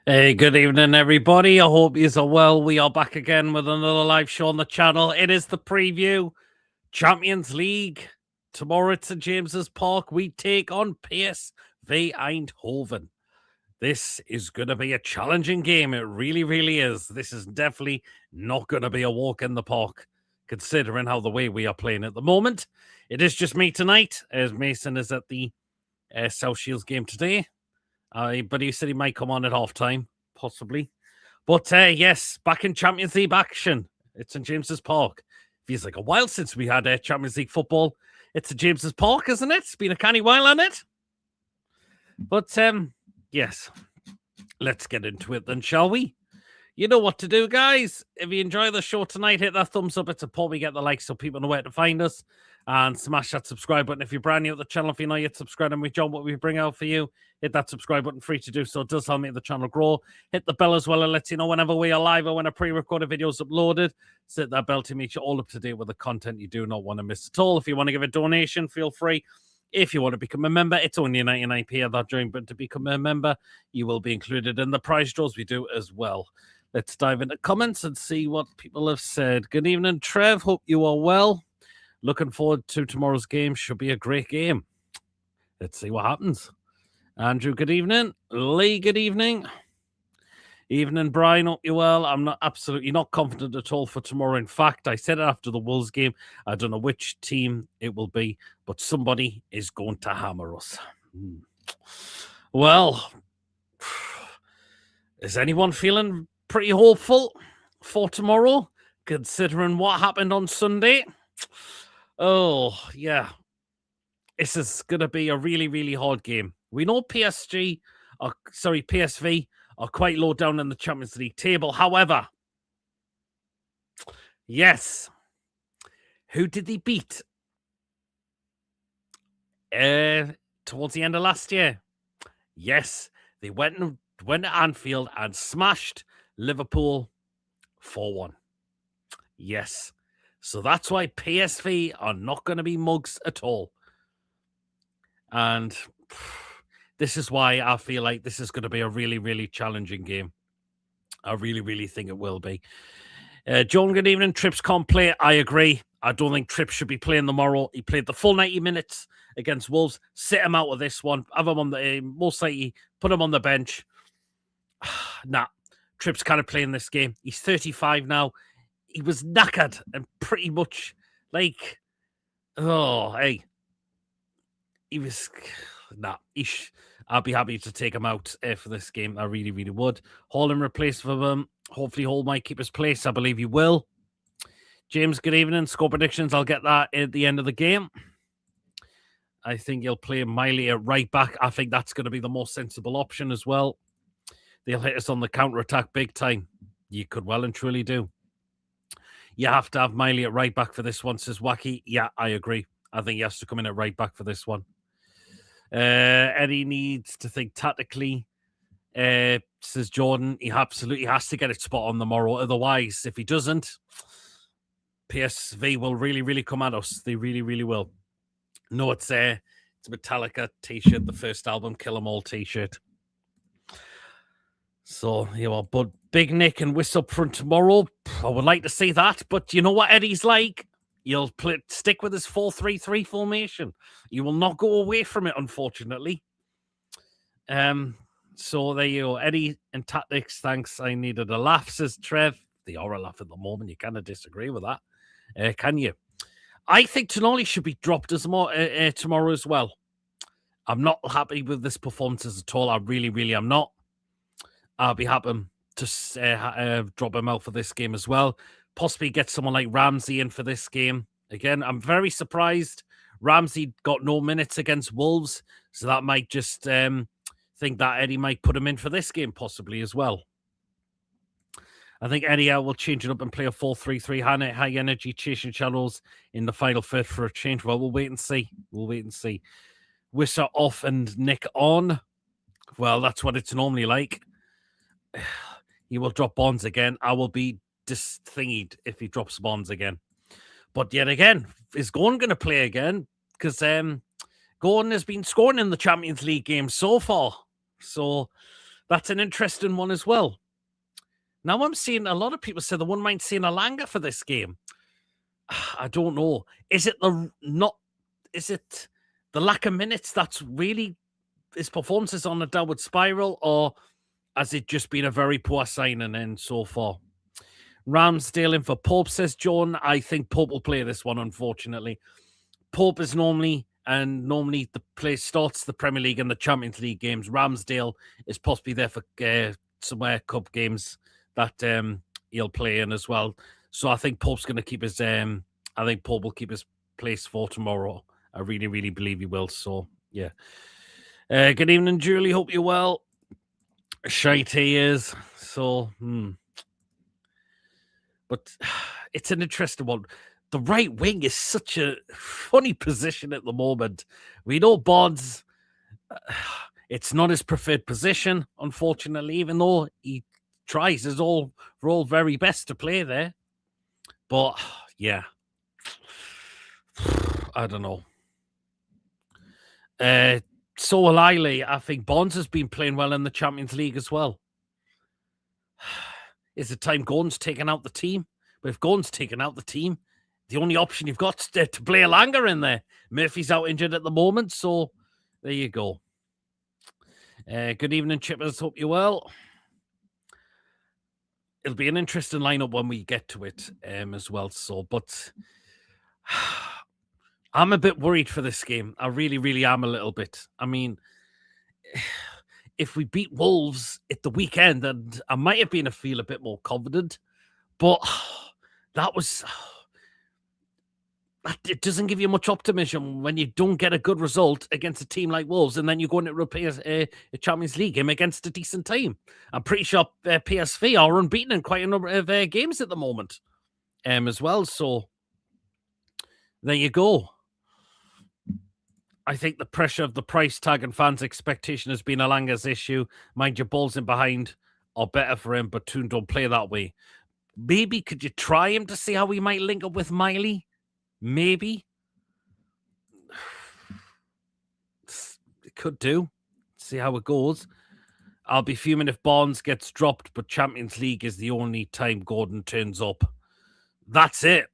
Hey, good evening, everybody. I hope you are well. We are back again with another live show on the channel. It is the preview Champions League. Tomorrow it's at James's Park. We take on PSV Eindhoven. This is going to be a challenging game. It really, really is. This is definitely not going to be a walk in the park, considering how the way we are playing at the moment. It is just me tonight, as Mason is at the South Shields game today. But he said he might come on at half-time, possibly. But yes, back in Champions League action. It's in James's Park. Feels like a while since we had Champions League football. It's at James's Park, isn't it? It's been a canny while on it. But yes, let's get into it then, shall we? You know what to do, guys. If you enjoy the show tonight, hit that thumbs up. It's important we get the likes so people know where to find us. And smash that subscribe button if you're brand new at the channel. If you're not yet subscribed and we enjoy what we bring out for you, hit that subscribe button, free to do so. It does help make the channel grow. Hit the bell as well and lets you know whenever we are live or when a pre-recorded video is uploaded. Set that bell to make you all up to date with the content you do not want to miss at all. If you want to give a donation, feel free. If you want to become a member, it's only 99p at that joint, but to become a member, you will be included in the prize draws we do as well. Let's dive into comments and see what people have said. Good evening, Trev. Hope you are well. Looking forward to tomorrow's game. Should be a great game. Let's see what happens. Andrew, good evening. Lee, good evening. Evening, Brian. Hope you're well. I'm absolutely not confident at all for tomorrow. In fact, I said it after the Wolves game. I don't know which team it will be, but somebody is going to hammer us. Well, is anyone feeling pretty hopeful for tomorrow, considering what happened on Sunday? Oh, yeah. This is going to be a really, really hard game. We know PSV are quite low down in the Champions League table. However, yes, who did they beat towards the end of last year? Yes, they went to Anfield and smashed Liverpool 4-1. Yes. So that's why PSV are not going to be mugs at all. And this is why I feel like this is going to be a really, really challenging game. I really, really think it will be. John, good evening. Trips can't play. I agree. I don't think Trips should be playing tomorrow. He played the full 90 minutes against Wolves. Sit him out of this one. Have him on the most likely put him on the bench. Nah, Trips can't play in this game. He's 35 now. He was knackered and pretty much like, oh, hey. He was, nah, I'll be happy to take him out for this game. I really, really would. Hall in replace for him. Hopefully Hall might keep his place. I believe he will. James, good evening. Score predictions. I'll get that at the end of the game. I think he'll play Miley at right back. I think that's going to be the most sensible option as well. They'll hit us on the counter-attack big time. You could well and truly do. You have to have Miley at right back for this one, says Wacky. Yeah, I agree. I think he has to come in at right back for this one. Eddie needs to think tactically, says Jordan. He absolutely has to get it spot on tomorrow. Otherwise, if he doesn't, PSV will really, really come at us. They really, really will. No, it's a Metallica t-shirt, the first album, Kill 'Em All t-shirt. So, but Big Nick and Wiss up front tomorrow. I would like to see that, but you know what Eddie's like? He'll stick with his 4-3-3 formation. You will not go away from it, unfortunately. So there you go. Eddie and tactics, thanks. I needed a laugh, says Trev. They are a laugh at the moment. You cannot disagree with that. Can you? I think Tonali should be dropped tomorrow as well. I'm not happy with this performance at all. I really, really am not. I'll be happy to drop him out for this game as well. Possibly get someone like Ramsey in for this game. Again, I'm very surprised Ramsey got no minutes against Wolves. So that might just think that Eddie might put him in for this game possibly as well. I think Eddie will change it up and play a 4-3-3, high energy, chasing shadows in the final third for a change. Well, we'll wait and see. We'll wait and see. Wisser off and Nick on. Well, that's what it's normally like. He will drop Bonds again. I will be thingied if he drops Bonds again. But yet again, is Gordon going to play again? Because Gordon has been scoring in the Champions League games so far. So That's an interesting one as well. Now I'm seeing a lot of people say they wouldn't mind seeing Alanga for this game. I don't know. Is it the lack of minutes that's really his performance is on a downward spiral, or has it just been a very poor signing in so far? Ramsdale in for Pope, says John. I think Pope will play this one, unfortunately. Pope is normally the play starts the Premier League and the Champions League games. Ramsdale is possibly there for some cup games that he'll play in as well. So I think Pope's going to keep his. I think Pope will keep his place for tomorrow. I really, really believe he will. So yeah. Good evening, Julie. Hope you're well. Shite he is. So, but it's an interesting one. The right wing is such a funny position at the moment. We know Bonds, it's not his preferred position, unfortunately, even though he tries his all very best to play there. But yeah, I don't know. So will I think Bonds has been playing well in the Champions League as well. Is it time Gordon's taken out the team? But if Gordon's taken out the team, the only option you've got is to play Alanga in there. Murphy's out injured at the moment, so there you go. Good evening, Chippers. Hope you're well. It'll be an interesting lineup when we get to it as well. So, but I'm a bit worried for this game. I really, really am a little bit. I mean, if we beat Wolves at the weekend, then I might have been feel a bit more confident. But it doesn't give you much optimism when you don't get a good result against a team like Wolves, and then you go into a Champions League game against a decent team. I'm pretty sure PSV are unbeaten in quite a number of games at the moment as well. So there you go. I think the pressure of the price tag and fans' expectation has been Alanga's issue. Mind your balls in behind are better for him, but Toon don't play that way. Maybe could you try him to see how he might link up with Miley? Maybe. It could do. See how it goes. I'll be fuming if Bonds gets dropped, but Champions League is the only time Gordon turns up. That's it.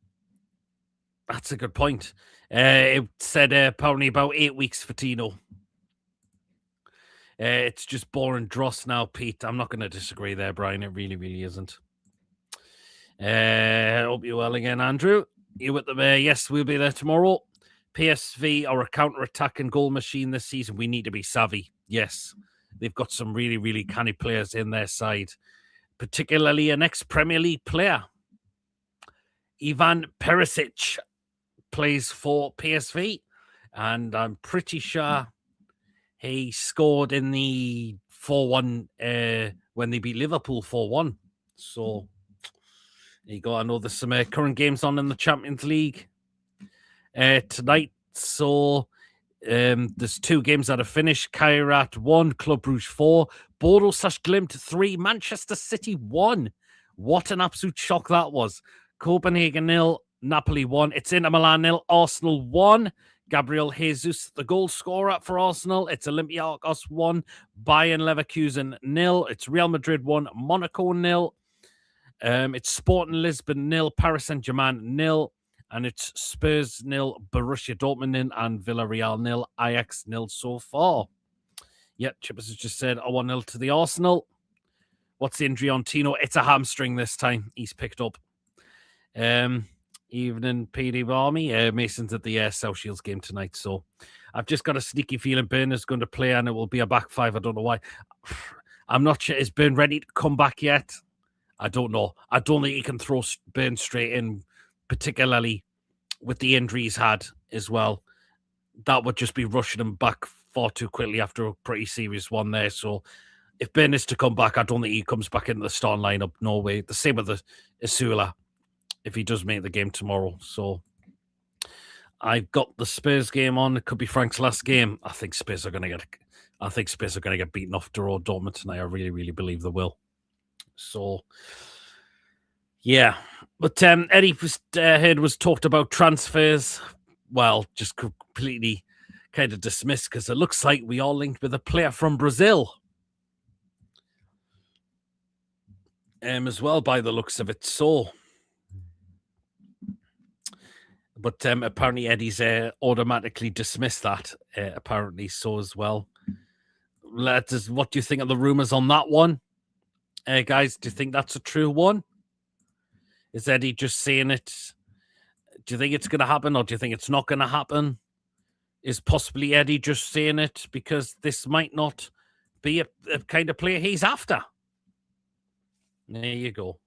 That's a good point. It said apparently about 8 weeks for Tino. It's just boring dross now, Pete. I'm not going to disagree there, Brian. It really, really isn't. Hope you're well again, Andrew. You with them? Yes, we'll be there tomorrow. PSV are a counter-attacking goal machine this season. We need to be savvy. Yes, they've got some really, really canny players in their side, particularly an ex-Premier League player. Ivan Perisic plays for PSV, and I'm pretty sure he scored in the 4-1 when they beat Liverpool 4-1. So there you go. I know there's some current games on in the Champions League tonight. So there's 2 games that have finished. Kairat 1, Club Brugge 4, Bodo/Glimt 3, Manchester City 1. What an absolute shock that was. Copenhagen 0, Napoli 1. It's Inter Milan 0, Arsenal 1. Gabriel Jesus, the goal scorer for Arsenal. It's Olympiacos 1, Bayern Leverkusen 0. It's Real Madrid 1, Monaco 0. It's Sporting Lisbon 0, Paris Saint-Germain 0. And it's Spurs 0, Borussia Dortmund 0, and Villarreal 0, Ajax 0 so far. Yep, Chippers has just said 1-0 to the Arsenal. What's the injury on Tino? It's a hamstring this time. He's picked up. Evening, PD Barmy. Mason's at the South Shields game tonight, so I've just got a sneaky feeling Burn going to play, and it will be a back 5. I don't know why. I'm not sure. Is Burn ready to come back yet? I don't know. I don't think he can throw Burn straight in, particularly with the injury he's had as well. That would just be rushing him back far too quickly after a pretty serious one there. So if Burn is to come back, I don't think he comes back into the starting lineup. No way. The same with the Isula, if he does make the game tomorrow. So I've got the Spurs game on. It could be Frank's last game. I think Spurs are going to get beaten off Dortmund tonight. I really, really believe they will. So yeah. But Eddie Head was talked about transfers. Well, just completely kind of dismissed because it looks like we are linked with a player from Brazil. as well, by the looks of it. So, but apparently Eddie's automatically dismissed that. Apparently so as well. What do you think of the rumours on that one? Guys, do you think that's a true one? Is Eddie just saying it? Do you think it's going to happen or do you think it's not going to happen? Is possibly Eddie just saying it because this might not be a kind of player he's after? There you go.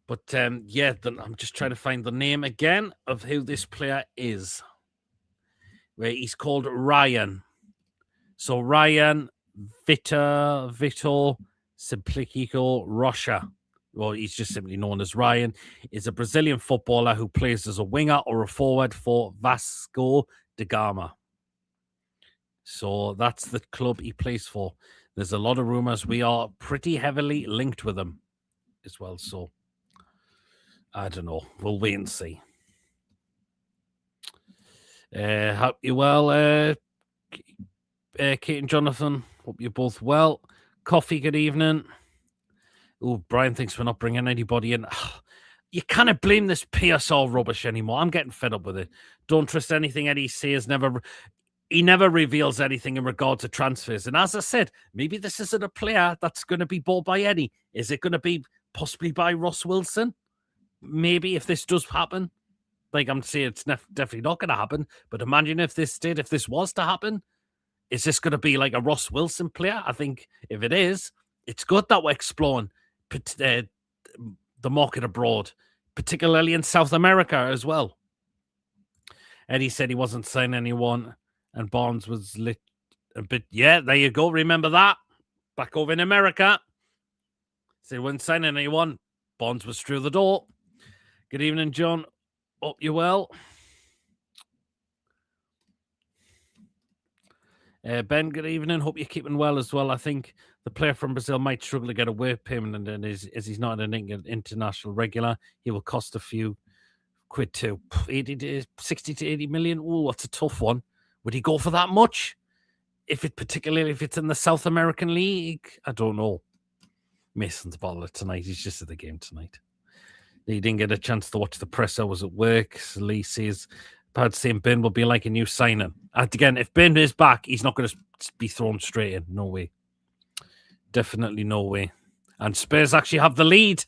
But yeah, I'm just trying to find the name again of who this player is. Where he's called Ryan. So Ryan Vitor Simplicio Rocha. Well, he's just simply known as Ryan. Is a Brazilian footballer who plays as a winger or a forward for Vasco da Gama. So that's the club he plays for. There's a lot of rumors. We are pretty heavily linked with him as well. So I don't know. We'll wait and see. Hope you well, Kate and Jonathan. Hope you're both well. Coffee, good evening. Oh, Brian thinks we're not bringing anybody in. You can't blame this PSL rubbish anymore. I'm getting fed up with it. Don't trust anything Eddie says. He never reveals anything in regard to transfers. And as I said, maybe this isn't a player that's going to be bought by Eddie. Is it going to be possibly by Ross Wilson? Maybe if this does happen. Like I'm saying, it's definitely not going to happen. But imagine if this was to happen. Is this going to be like a Ross Wilson player? I think if it is, it's good that we're exploring the market abroad, particularly in South America as well. Eddie said he wasn't signing anyone, and Barnes was lit a bit. Yeah, there you go. Remember that? Back over in America. So he wasn't signing anyone. Barnes was through the door. Good evening, John. Hope you're well. Ben, good evening. Hope you're keeping well as well. I think the player from Brazil might struggle to get a work payment, and as he's not an international regular, he will cost a few quid too. 60 to 80 million. Oh, that's a tough one. Would he go for that much? Particularly if it's in the South American League? I don't know. Mason's bottle tonight. He's just at the game tonight. He didn't get a chance to watch the press. I was at work. Lee says, I'd say Ben will be like a new signing. And again, if Ben is back, he's not going to be thrown straight in. No way. Definitely no way. And Spurs actually have the lead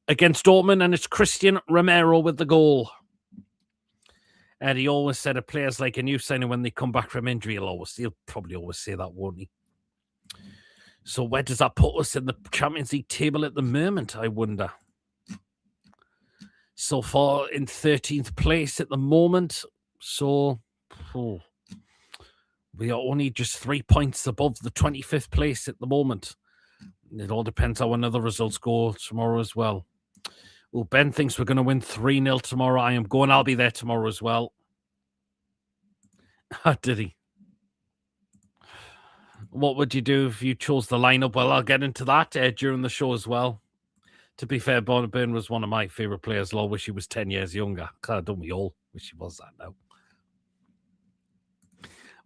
against Dortmund, and it's Christian Romero with the goal. And he always said a player's like a new signing when they come back from injury. He'll probably always say that, won't he? So where does that put us in the Champions League table at the moment, I wonder? So far in 13th place at the moment. So we are only just 3 points above the 25th place at the moment. It all depends how another results go tomorrow as well. Well, Ben thinks we're going to win 3-0 tomorrow. I am going. I'll be there tomorrow as well. Did he? What would you do if you chose the lineup? Well, I'll get into that during the show as well. To be fair, Burn was one of my favourite players. I wish he was 10 years younger. Don't we all wish he was that now?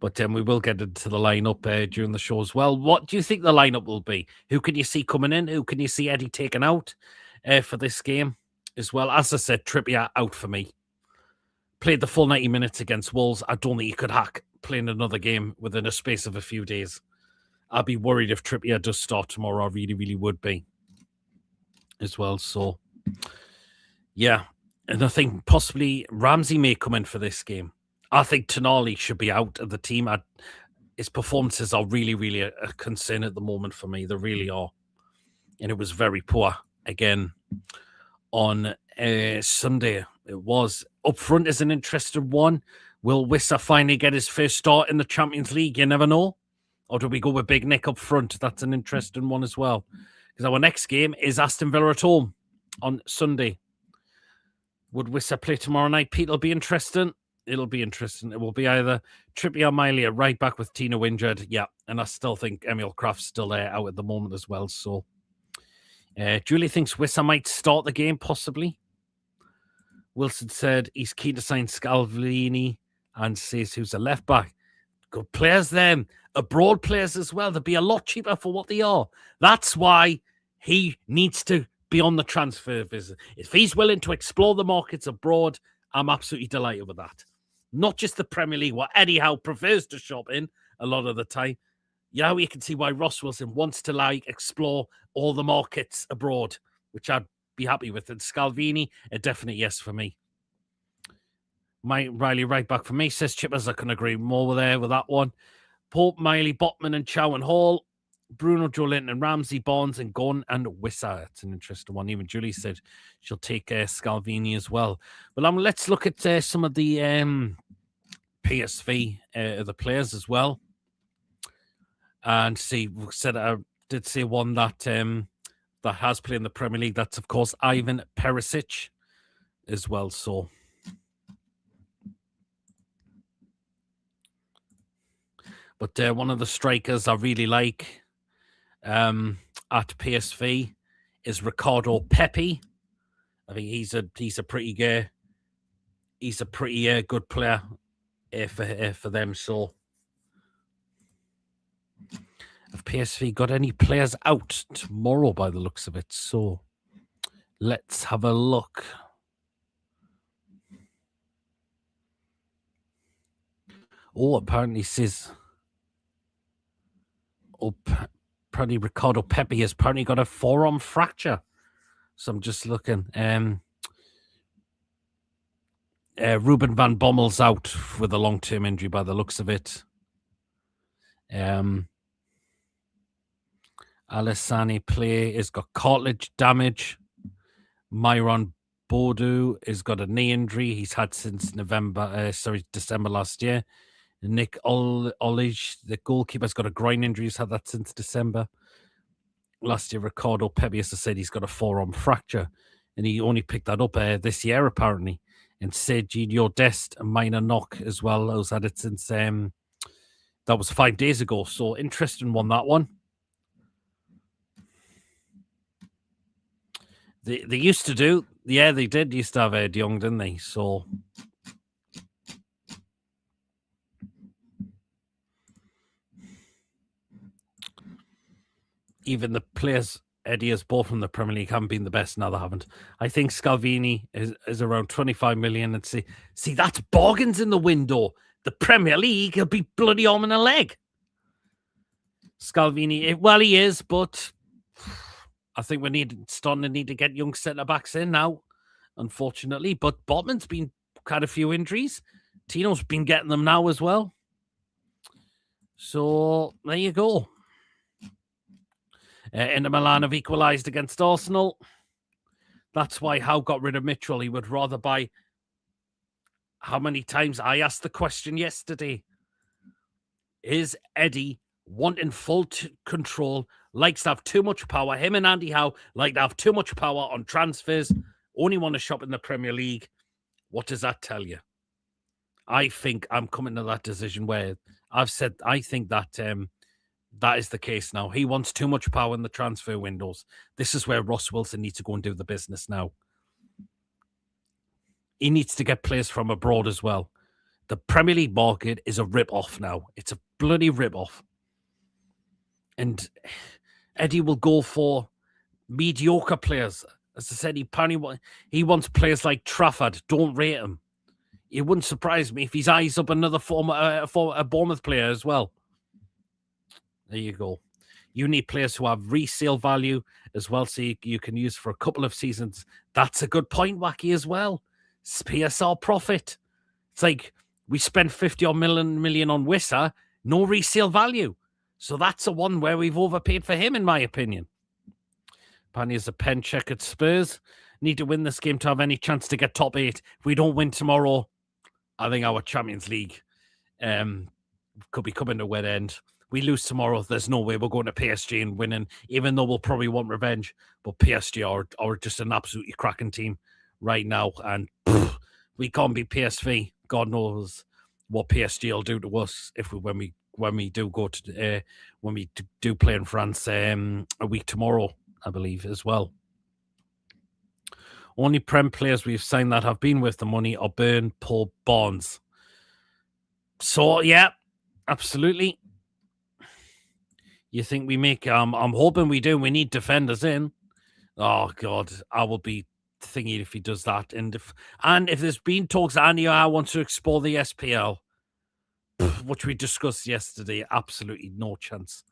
But we will get into the lineup during the show as well. What do you think the lineup will be? Who can you see coming in? Who can you see Eddie taking out for this game as well? As I said, Trippier out for me. Played the full 90 minutes against Wolves. I don't think he could hack playing another game within a space of a few days. I'd be worried if Trippier does start tomorrow. I really, really would be as well. So, yeah. And I think possibly Ramsey may come in for this game. I think Tonali should be out of the team. His performances are really, really a concern at the moment for me. They really are. And it was very poor again on Sunday. It was. Up front is an interesting one. Will Wissa finally get his first start in the Champions League? You never know. Or do we go with Big Nick up front? That's an interesting one as well. Because our next game is Aston Villa at home on Sunday. Would Wissa play tomorrow night? Pete, it'll be interesting. It'll be interesting. It will be either Trippier or Miley at right back with Tino injured. Yeah, and I still think Emil Kraft's still out at the moment as well. So, Julie thinks Wissa might start the game, possibly. Wilson said he's keen to sign Scalvini and says who's a left back. good players there. Abroad players as well. They'll be a lot cheaper for what they are. That's why he needs to be on the transfer visit. If he's willing to explore the markets abroad, I'm absolutely delighted with that. Not just the Premier League, what Eddie Howe prefers to shop in a lot of the time. Yeah, you can see why Ross Wilson wants to explore all the markets abroad, which I'd be happy with. And Scalvini, a definite yes for me. Mike Riley right back for me, says Chippers. I can agree more with that one. Pope, Miley, Botman and Chow and Hall. Bruno, Joelinton and Ramsey, Barnes and Gunn and Wissa. It's an interesting one. Even Julie said she'll take Scalvini as well. Well, let's look at some of the PSV, the players as well. And see, I did say one that that has played in the Premier League. That's, of course, Ivan Perisic as well. So, but one of the strikers I really like at PSV is Ricardo Pepi. I think he's a pretty good player for them. So, have PSV got any players out tomorrow by the looks of it? So, let's have a look. Oh, apparently says. Oh, apparently Ricardo Pepi has apparently got a forearm fracture. So I'm just looking. Ruben van Bommel's out with a long-term injury by the looks of it. Alessani Play has got cartilage damage. Myron Bodu has got a knee injury he's had since December last year. Nick Olige, the goalkeeper, has got a groin injury. He's had that since December last year. Ricardo Pepi, as I said, he's got a forearm fracture, and he only picked that up this year apparently. And Sergio Dest, a minor knock as well, who's had it since that was 5 days ago. So interesting one, that one. They used to do, yeah, they did used to have Ed Young, didn't they? So even the players Eddie has bought from the Premier League haven't been the best. Now they haven't. I think Scalvini is around 25 million. And see, that's bargains in the window. The Premier League will be bloody arm and a leg. Scalvini, well, he is, but I think we starting to need to get young centre-backs in now, unfortunately. But Botman's been had a few injuries. Tino's been getting them now as well. So, there you go. Inter Milan have equalised against Arsenal. That's why Howe got rid of Mitchell. He would rather buy... How many times I asked the question yesterday? Is Eddie wanting full control, likes to have too much power? Him and Andy Howe like to have too much power on transfers, only want to shop in the Premier League. What does that tell you? I think I'm coming to that decision where I've said I think that that is the case now. He wants too much power in the transfer windows. This is where Ross Wilson needs to go and do the business now. He needs to get players from abroad as well. The Premier League market is a rip-off now. It's a bloody rip-off. And Eddie will go for mediocre players. As I said, he wants players like Trafford. Don't rate him. It wouldn't surprise me if he's eyes up another a Bournemouth player as well. There you go. You need players who have resale value as well, so you can use for a couple of seasons. That's a good point, Wacky, as well. It's PSR profit. It's like we spent 50 or million on Wissa, no resale value. So that's a one where we've overpaid for him, in my opinion. Apparently, is a pen check at Spurs. Need to win this game to have any chance to get top 8. If we don't win tomorrow, I think our Champions League could be coming to a wet end. We lose tomorrow, there's no way we're going to PSG and winning, even though we'll probably want revenge. But PSG are just an absolutely cracking team right now. And we can't beat PSV. God knows what PSG will do to us when we do go to when we do play in France a week tomorrow, I believe, as well. Only Prem players we've signed that have been worth the money are Burn, Pope, Barnes. So, yeah, Absolutely. You think we make... I'm hoping we do. We need defenders in. Oh, God. I will be thinking if he does that. And if there's been talks that Andy Howe wants to explore the SPL, which we discussed yesterday, absolutely no chance.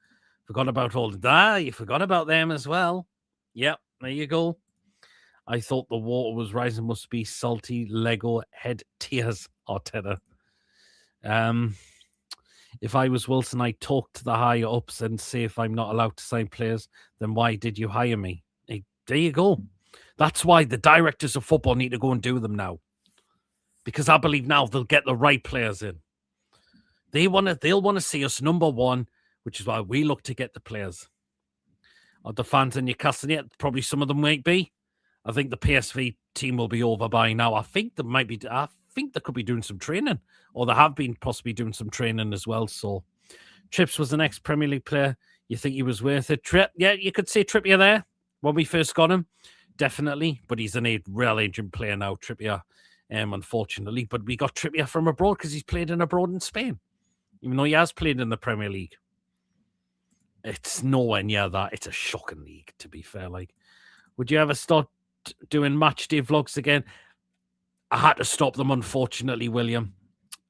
Forgot about all that. You forgot about them as well. Yep, there you go. I thought the water was rising. Must be salty Lego head tears, Arteta. If I was Wilson, I'd talk to the higher ups and say if I'm not allowed to sign players, then why did you hire me? Hey, there you go. That's why the directors of football need to go and do them now. Because I believe now they'll get the right players in. They'll want to see us number one, which is why we look to get the players. Are the fans in Newcastle yet? Probably some of them might be. I think the PSV team will be over by now. I think they could be doing some training, or they have been possibly doing some training as well. So, Trips was the next Premier League player. You think he was worth it? Yeah, you could say Trippier there when we first got him, definitely. But he's a real aging player now, Trippier, unfortunately. But we got Trippier from abroad because he's played abroad in Spain, even though he has played in the Premier League. It's nowhere near that. It's a shocking league, to be fair. Like, would you ever start doing match day vlogs again? I had to stop them, unfortunately, William.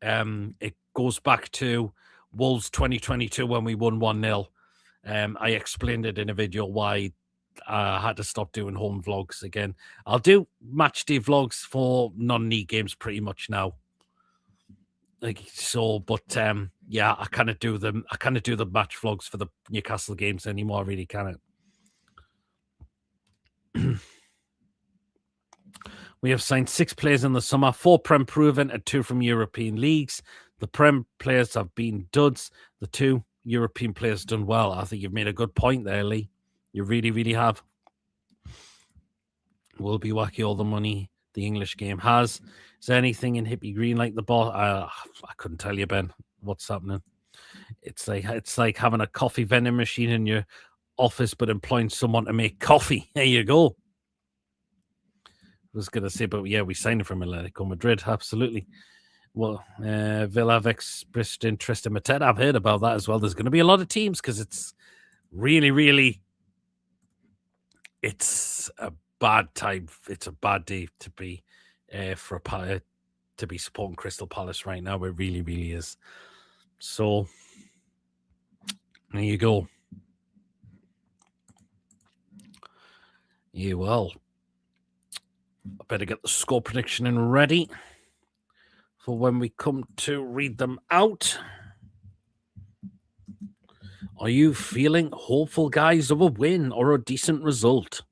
It goes back to Wolves 2022 when we won 1-0. I explained it in a video why I had to stop doing home vlogs again. I'll do match day vlogs for non-league games pretty much now. Yeah, I kind of do them. I kind of do the match vlogs for the Newcastle games anymore. I really can't. We have signed 6 players in the summer, 4 Prem proven and 2 from European leagues. The Prem players have been duds. The 2 European players done well. I think you've made a good point there, Lee. You really, really have. Will be wacky all the money the English game has. Is there anything in Hippie Green like the ball? I couldn't tell you, Ben, what's happening. It's like having a coffee vending machine in your office, but employing someone to make coffee. There you go. I was going to say, but yeah, we signed him from Atletico Madrid. Absolutely. Well, Villa have expressed interest in Mateta. I've heard about that as well. There's going to be a lot of teams because it's really, really, it's a bad time. It's a bad day to be to be supporting Crystal Palace right now. It really, really is. So there you go. Yeah, well, I better get the score prediction in ready for when we come to read them out. Are you feeling hopeful, guys, of a win or a decent result?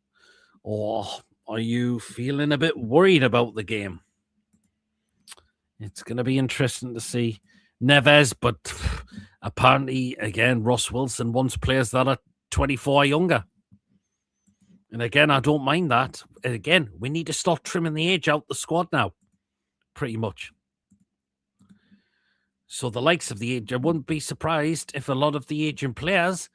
Or are you feeling a bit worried about the game? It's going to be interesting to see. Neves, but apparently, again, Ross Wilson wants players that are 24 or younger. And again, I don't mind that. Again, we need to start trimming the age out the squad now, pretty much. So the likes of the age, I wouldn't be surprised if a lot of the aging players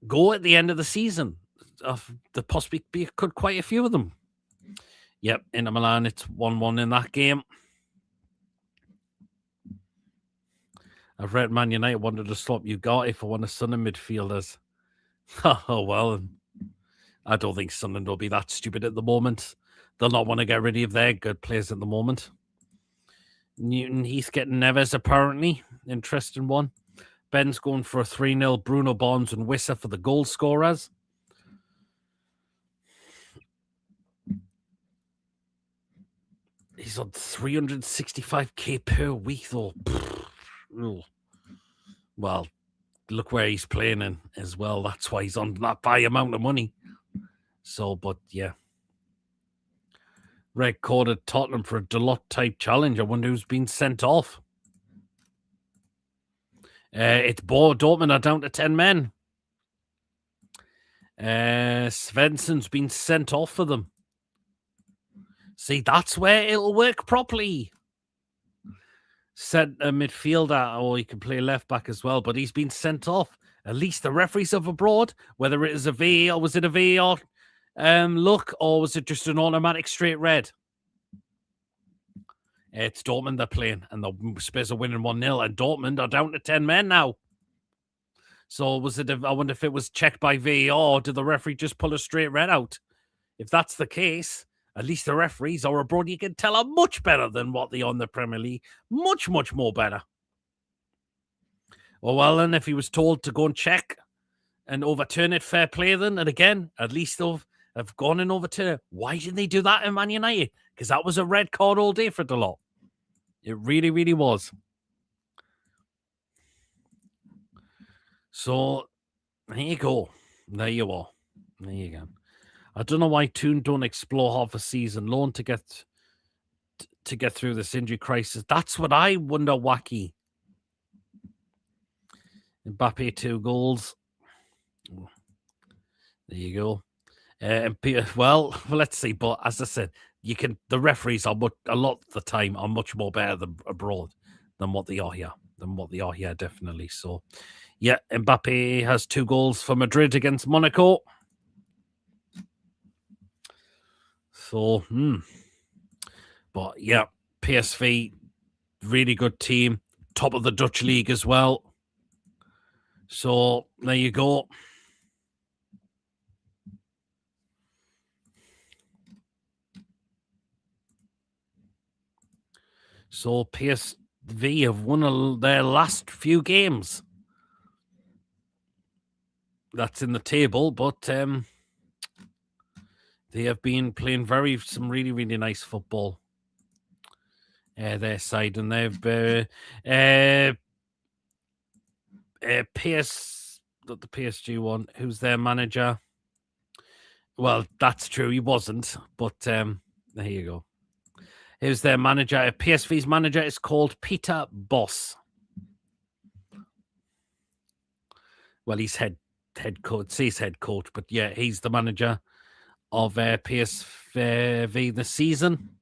go at the end of the season. There possibly could quite a few of them. Yep, Inter Milan, it's 1-1 in that game. I've read Man United wanted to stop Ugarte for one of Sunderland midfielders. Oh, well, I don't think Sunderland will be that stupid at the moment. They'll not want to get rid of their good players at the moment. Newton Heath getting Neves, apparently. Interesting one. Ben's going for a 3-0. Bruno Barnes and Wissa for the goal scorers. He's on 365k per week, though. Well, look where he's playing in as well. That's why he's on that high amount of money. So, but yeah. Red carded Tottenham for a Dalot-type challenge. I wonder who's been sent off. It's Dortmund are down to 10 men. Svensson's been sent off for them. See, that's where it'll work properly. Centre midfielder, or he can play left back as well, but he's been sent off. At least the referees of abroad, whether it is a VAR, was it a VAR look, or was it just an automatic straight red? It's Dortmund they're playing, and the Spurs are winning 1-0, and Dortmund are down to 10 men now. So I wonder if it was checked by VAR, or did the referee just pull a straight red out? If that's the case, at least the referees are abroad. You can tell are much better than what they are in the Premier League. Much, much more better. Well, then, if he was told to go and check and overturn it, fair play then. And again, at least they've gone and overturned it. Why didn't they do that in Man United? Because that was a red card all day for the lot. It really, really was. So, there you go. There you are. There you go. I don't know why Toon don't explore half a season loan to get through this injury crisis. That's what I wonder, Wacky. Mbappe 2 goals. There you go. Well, let's see. But as I said, the referees are a lot of the time are much more better than abroad than what they are here. Definitely. So, yeah, Mbappe has 2 goals for Madrid against Monaco. So, But yeah, PSV, really good team, top of the Dutch league as well. So there you go. So PSV have won their last few games. That's in the table, but they have been playing some really, really nice football. Their side, and they've the PSG one. Who's their manager? Well, that's true. He wasn't, but there you go. Who's their manager? PSV's manager is called Peter Bosz. Well, he's head coach. He's head coach, but yeah, he's the manager of PSV this season.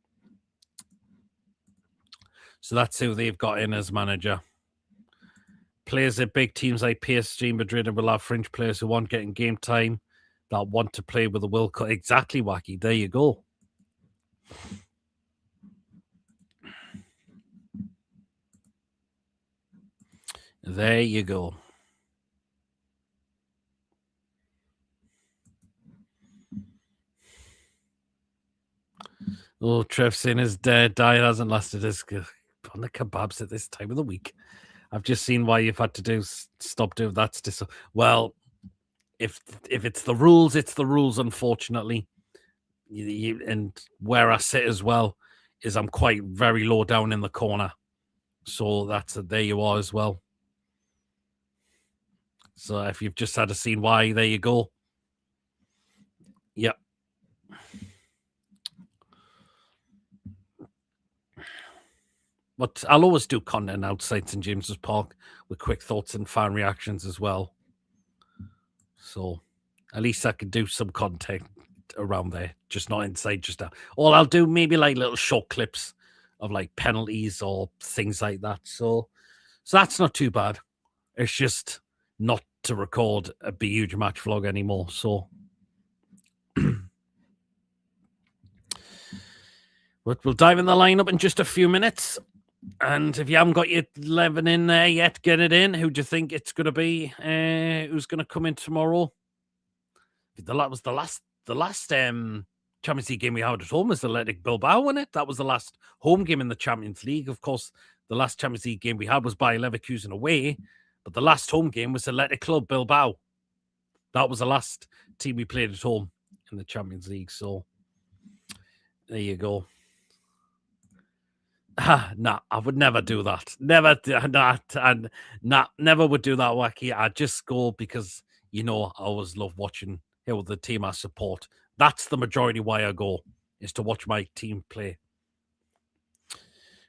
So that's who they've got in as manager. Players at big teams like PSG, Madrid, and will have fringe players who aren't getting game time that want to play with the World Cup. Exactly, Wacky. There you go. There you go. Oh, Trev saying his diet hasn't lasted as good on the kebabs at this time of the week. I've just seen why you've had to stop doing that. Well, if it's the rules, it's the rules, unfortunately. And where I sit as well is I'm quite very low down in the corner. So there you are as well. So if you've just had to see why, there you go. Yep. But I'll always do content outside St. James's Park with quick thoughts and fan reactions as well. So at least I can do some content around there, just not inside just now. Or I'll do maybe like little short clips of like penalties or things like that. So that's not too bad. It's just not to record a huge match vlog anymore. So but we'll dive in the lineup in just a few minutes. And if you haven't got your 11 in there yet, get it in. Who do you think it's going to be? Who's going to come in tomorrow? That was the last Champions League game we had at home was Athletic Bilbao, wasn't it? That was the last home game in the Champions League. Of course, the last Champions League game we had was by Leverkusen away, but the last home game was Athletic Club Bilbao. That was the last team we played at home in the Champions League. So there you go. Nah, I would never do that. Never would do that, Wacky. I'd just go because, I always love watching the team I support. That's the majority why I go, is to watch my team play.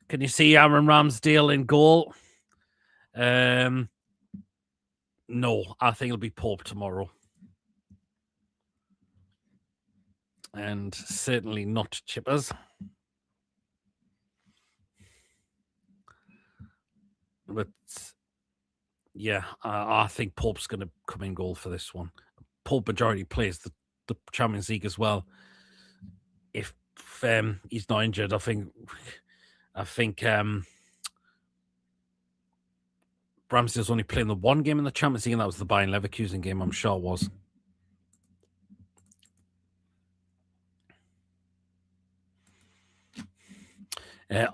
Can you see Aaron Ramsdale in goal? No, I think it'll be Pope tomorrow. And certainly not Chippers. But yeah, I think Pope's going to come in goal for this one. Pope majority plays the Champions League as well. If he's not injured, I think I think Ramsey was only playing the one game in the Champions League, and that was the Bayern Leverkusen game, I'm sure it was.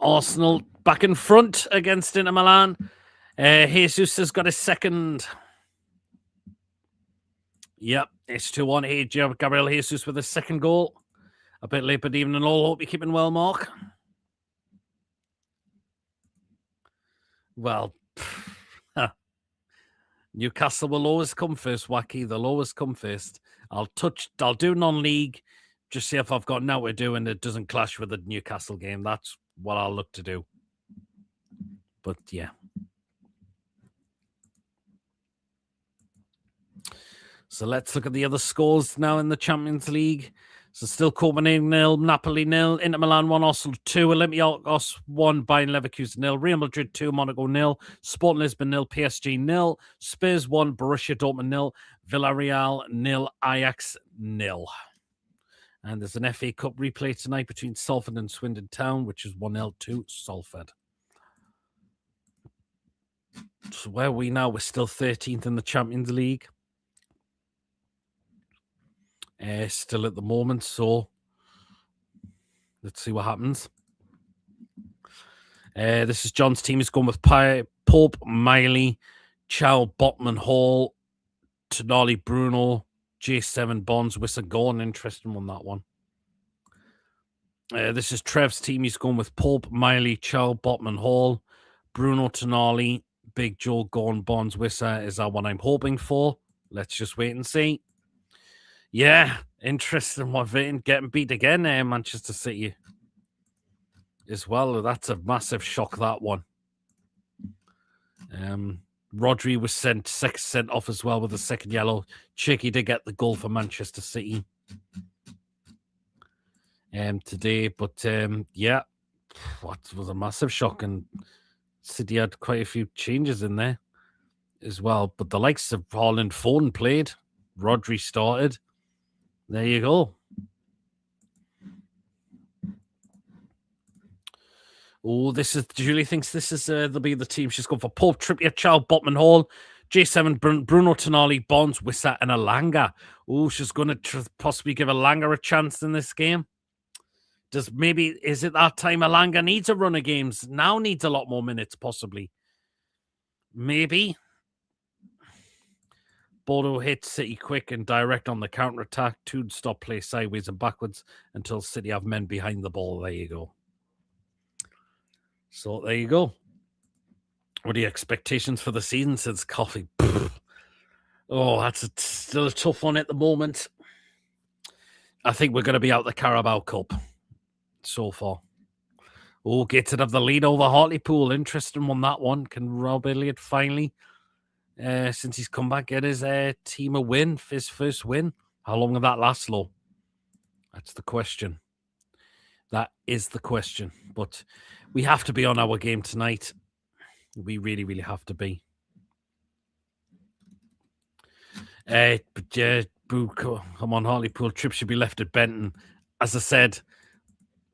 Arsenal back in front against Inter Milan. Jesus has got his second. Yep, it's 2-1. Hey, Gabriel Jesus with his second goal. A bit late, but even in all, hope you're keeping well, Mark. Well, Newcastle will always come first, Wacky. They'll always come first. I'll do non-league, just see if I've got now to do and it doesn't clash with the Newcastle game. That's what I'll look to do. But yeah. So let's look at the other scores now in the Champions League. So still Copenhagen 0, Napoli 0, Inter Milan 1, Arsenal 2, Olympiacos 1, Bayern Leverkusen 0, Real Madrid 2, Monaco 0, Sporting Lisbon 0, PSG 0, Spurs 1, Borussia Dortmund 0, Villarreal 0, Ajax 0. And there's an FA Cup replay tonight between Salford and Swindon Town, which is 1-0 to Salford. So where are we now? We're still 13th in the Champions League. Still at the moment, so let's see what happens. This is John's team. He's going with Pope, Miley, Chow, Botman, Hall, Tonali, Bruno, J7, Bonds, Wissa, Gorn. Interesting one, that one. This is Trev's team. He's going with Pope, Miley, Chow, Botman, Hall, Bruno, Tonali, Big Joe, Gorn, Bonds, Wissa is that one I'm hoping for. Let's just wait and see. Yeah, interesting one. Getting beat again, Manchester City as well. That's a massive shock, that one. Rodri was sent off as well with the second yellow. Cheeky to get the goal for Manchester City today. But yeah, what was a massive shock. And City had quite a few changes in there as well. But the likes of Haaland, Foden played. Rodri started. There you go. Oh, Julie thinks this is they'll be the team. She's going for Pope, Trippier, Chow, Botman, Hall, J7, Bruno, Tonali, Bonds, Wissa, and Alanga. Oh, she's going to possibly give Alanga a chance in this game. Is it that time Alanga needs a run of games? Now needs a lot more minutes, possibly. Maybe. Bodo hits City quick and direct on the counter-attack. To stop play sideways and backwards until City have men behind the ball. There you go. So there you go. What are your expectations for the season since Coffee? Oh, that's still a tough one at the moment. I think we're going to be out the Carabao Cup so far. Oh, Gated have the lead over Hartlepool. Interesting one, that one. Can Rob Elliott finally, since he's come back, get his team a win, his first win? How long will that last, Lo? That's the question. That is the question. But we have to be on our game tonight. We really, really have to be. Come on, Hartlepool. Trip should be left at Benton. As I said,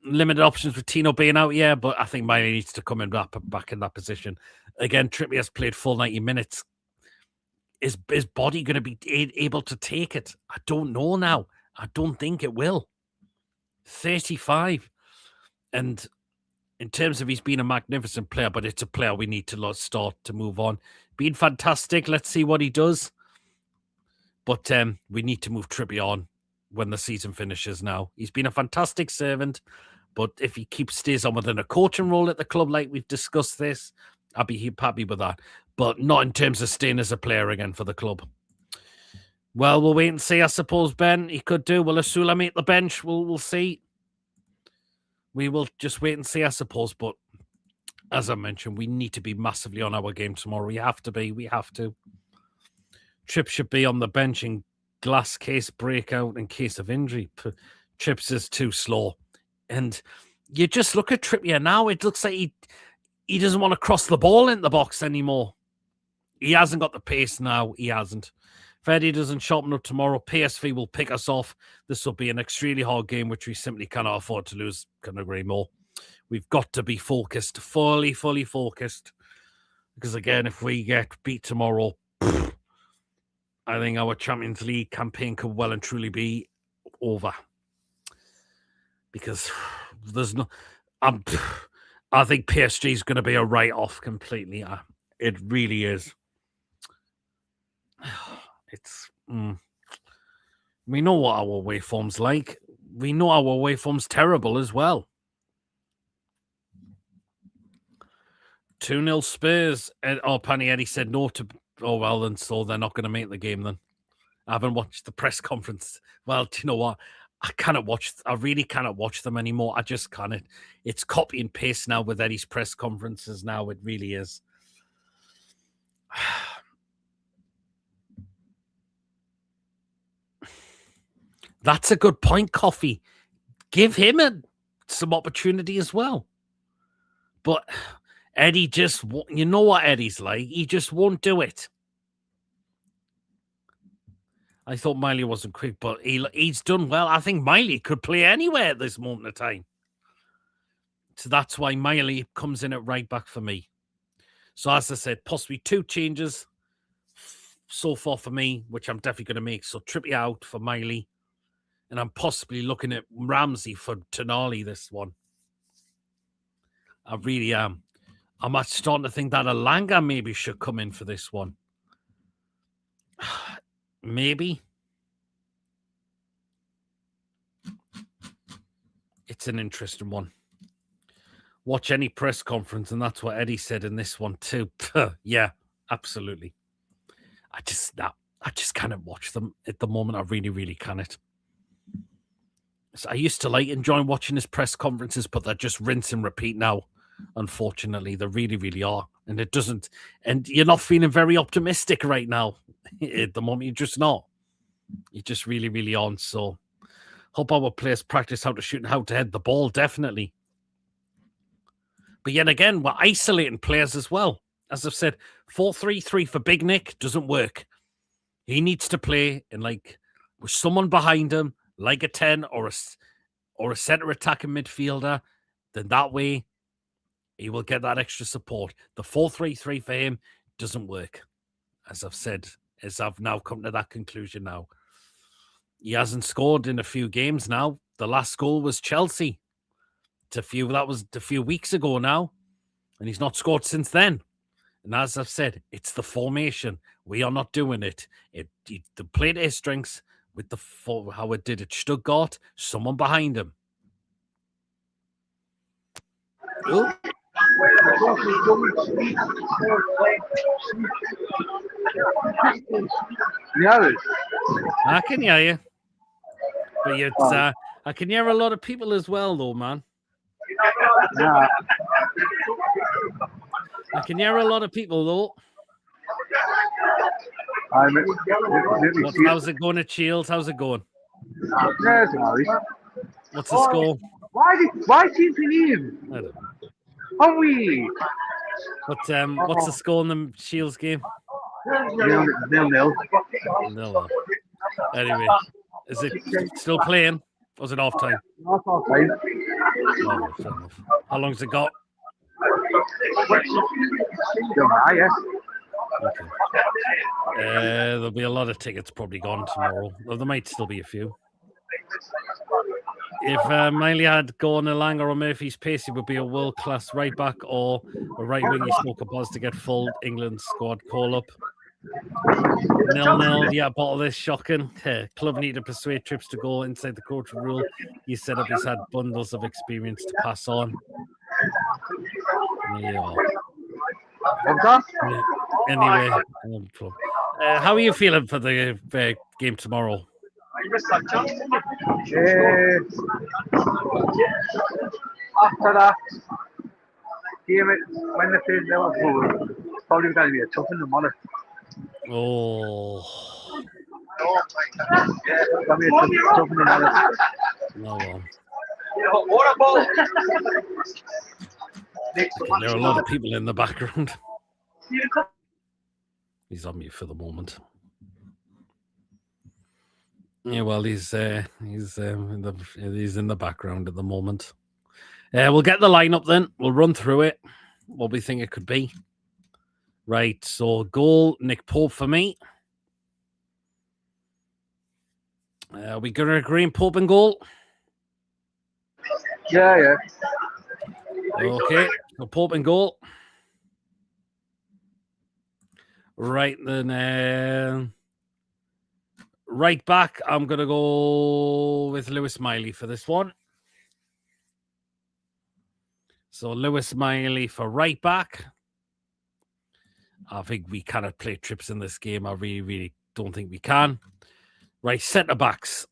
limited options with Tino being out, yeah, but I think Miley needs to come in back in that position. Again, Trippier has played full 90 minutes. Is body going to be able to take it? I don't know now. I don't think it will. 35. And in terms of he's been a magnificent player, but it's a player we need to start to move on. Been fantastic. Let's see what he does. But we need to move Trippier on when the season finishes now. He's been a fantastic servant, but if he stays on within a coaching role at the club like we've discussed this, I'll be happy with that. But not in terms of staying as a player again for the club. Well, we'll wait and see, I suppose, Ben. He could do. Will Asula meet the bench? We'll see. We will just wait and see, I suppose. But as I mentioned, we need to be massively on our game tomorrow. We have to be. We have to. Tripp should be on the bench in glass case breakout in case of injury. Trips is too slow. And you just look at Trippier now. It looks like he doesn't want to cross the ball in the box anymore. He hasn't got the pace now. He hasn't. If Eddie doesn't sharpen up tomorrow, PSV will pick us off. This will be an extremely hard game, which we simply cannot afford to lose. Couldn't agree more. We've got to be focused, fully focused. Because again, if we get beat tomorrow, I think our Champions League campaign could well and truly be over. Because there's no... I think PSG is going to be a write-off completely. It really is. It's... We know what our away form's like. We know our away form's terrible as well. 2-0 Spurs. Panny Eddie said no to... Oh, well, then, so they're not going to make the game then. I haven't watched the press conference. Well, do you know what? I really cannot watch them anymore. I just can't. It's copy and paste now with Eddie's press conferences now. It really is. That's a good point, Coffee. Give him some opportunity as well. But Eddie just, you know what Eddie's like. He just won't do it. I thought Miley wasn't quick, but he's done well. I think Miley could play anywhere at this moment of time. So that's why Miley comes in at right back for me. So as I said, possibly 2 changes so far for me, which I'm definitely going to make. So Trippier out for Miley. And I'm possibly looking at Ramsey for Tonali this one. I really am. I'm starting to think that Alanga maybe should come in for this one. Maybe. It's an interesting one. Watch any press conference, and that's what Eddie said in this one too. Yeah, absolutely. I just cannot watch them at the moment. I really cannot. So I used to like enjoying watching his press conferences, but they're just rinse and repeat now. Unfortunately, they really are. And it doesn't, and you're not feeling very optimistic right now. At the moment, you're just not. You're just really aren't. So hope our players practice how to shoot and how to head the ball, definitely. But yet again, we're isolating players as well. As I've said, 4-3-3 for Big Nick doesn't work. He needs to play in with someone behind him, like a 10 or a centre attacking midfielder. Then that way, he will get that extra support. The 4-3-3 for him doesn't work. As I've said, as I've now come to that conclusion now. He hasn't scored in a few games now. The last goal was Chelsea. That was a few weeks ago now. And he's not scored since then. And as I've said, it's the formation. We are not doing it. The play to his strengths with how it did at Stuttgart. Someone behind him. Oh. No. I can hear you. But I can hear a lot of people as well, though, man. Yeah. I can hear a lot of people, though. How's it going at Shields? How's it going? What's the score? Why team to leave? I don't know. Are we? What's the score in the Shields game? 0-0. No. Anyway, is it still playing? Or is it off time? Not off time. Oh, fair enough. How long's it got? Yes. Okay. There'll be a lot of tickets probably gone tomorrow. Well, there might still be a few. If Miley had gone Alanga or Murphy's pace, he would be a world-class right back or a right wing. He smoke a buzz to get full England squad call-up. 0-0, yeah, bottle this, shocking. Club need to persuade Trips to go inside the coach rule. He said up he's had bundles of experience to pass on. Yeah. Anyway, how are you feeling for the game tomorrow? After that game, when they played Liverpool, it's probably going to be a tough one tomorrow. Oh. It's going to be a tough one tomorrow. Oh, well. There are a lot of people in the background. He's on mute for the moment. Yeah, well, he's in the background at the moment. We'll get the lineup then. We'll run through it. What we think it could be. Right, so goal, Nick Pope for me. Are we going to agree on Pope and goal? Yeah. Okay, so Pope and goal. Right, then right back, I'm going to go with Lewis Miley for this one. So Lewis Miley for right back. I think we cannot play trips in this game. I really don't think we can. Right, centre backs.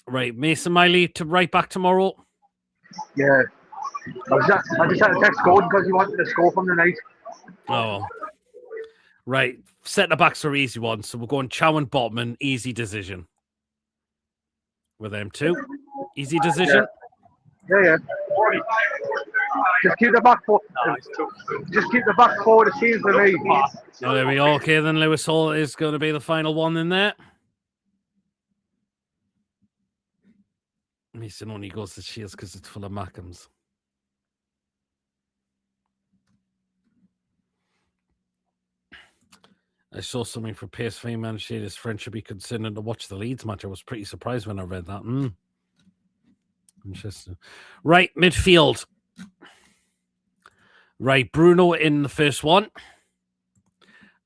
Right, Mason Miley to right back tomorrow. Yeah. I just had to text Gordon because he wanted to score from the night. Oh. Right, centre backs are easy ones. So we're going Chow and Botman. Easy decision. With them two. Easy decision. Yeah. Just keep the back four. Just keep the back four the same for me. Oh, there we go. Okay, then Lewis Hall is going to be the final one in there. Mason only goes to Shears because it's full of Mackhams. I saw something for PSV man. His friend should be considered to watch the Leeds match. I was pretty surprised when I read that. Interesting. Right, midfield. Right, Bruno in the first one.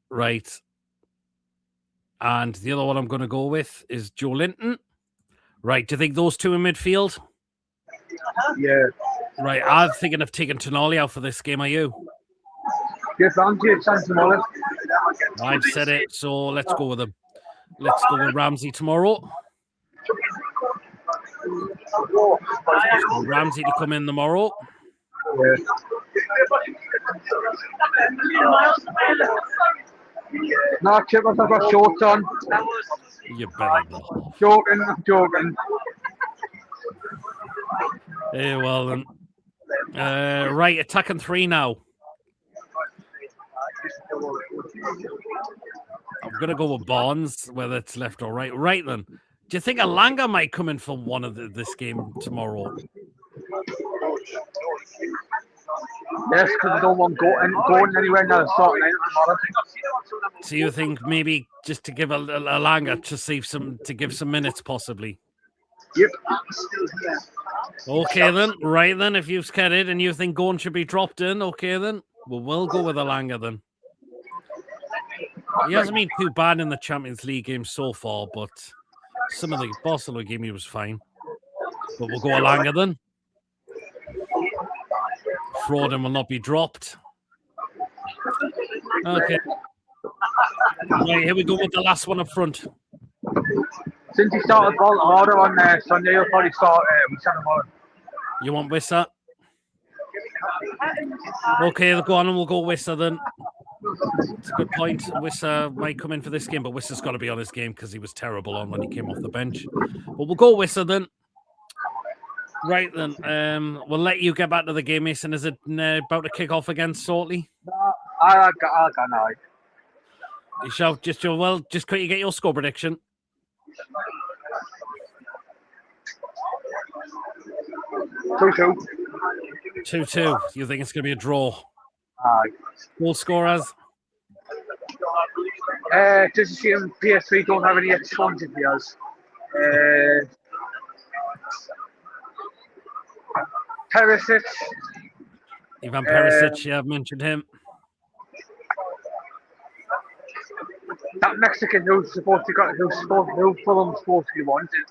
Right. And the other one I'm going to go with is Joe Linton. Right, do you think those two in midfield? Yeah. Right, I'm thinking of taking Tonali out for this game. Are you? Yes, Ramsey at San Simone. I've said it, so let's go with him. Let's go with Ramsey tomorrow. So Ramsey to come in tomorrow. Yeah. No, Chippers, I've got shorts on. You better not. Joking. Well then. Right, attacking three now. I'm going to go with Barnes, whether it's left or right. Right then. Do you think Alanga might come in for one of this game tomorrow? Yes, because I don't want going anywhere now. So you think maybe just to give Alanga to give some minutes possibly? Yep. Okay then. Right then. If you've scared it and you think Gordon should be dropped in, okay then. We'll go with Alanga then. He hasn't been too bad in the Champions League game so far, but some of the Barcelona game he was fine. But we'll go Alanga then. Frauden will not be dropped. Okay. Right, here we go with the last one up front. Since he started order on Sunday, he'll probably start with Santa Monica. You want Wissa? Okay, go on and we'll go Wissa then. It's a good point. Wissa might come in for this game, but Wissa's got to be on his game because he was terrible on when he came off the bench. But we'll go Wissa then. Right then, we'll let you get back to the game, Mason. Is it about to kick off again shortly? No, I got now. You shall just quickly get your score prediction. 2-2. 2-2. You think it's going to be a draw? Aye. Goal scorers? Just a shame PSV don't have any extra players. Perisic. Ivan Perisic, yeah, I've mentioned him. That Mexican who's Fulham's supposed to be wanting.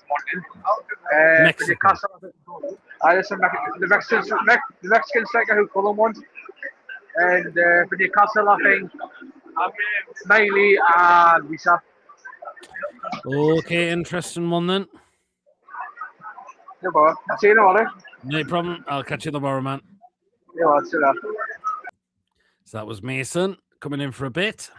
Mexican. The Mexican striker who Fulham wants. And for Newcastle, I think Miley and Wissa. Okay, interesting one then. No bother. I'll see you tomorrow. No problem. I'll catch you tomorrow, man. Yeah, I'll see that. So that was Mason coming in for a bit.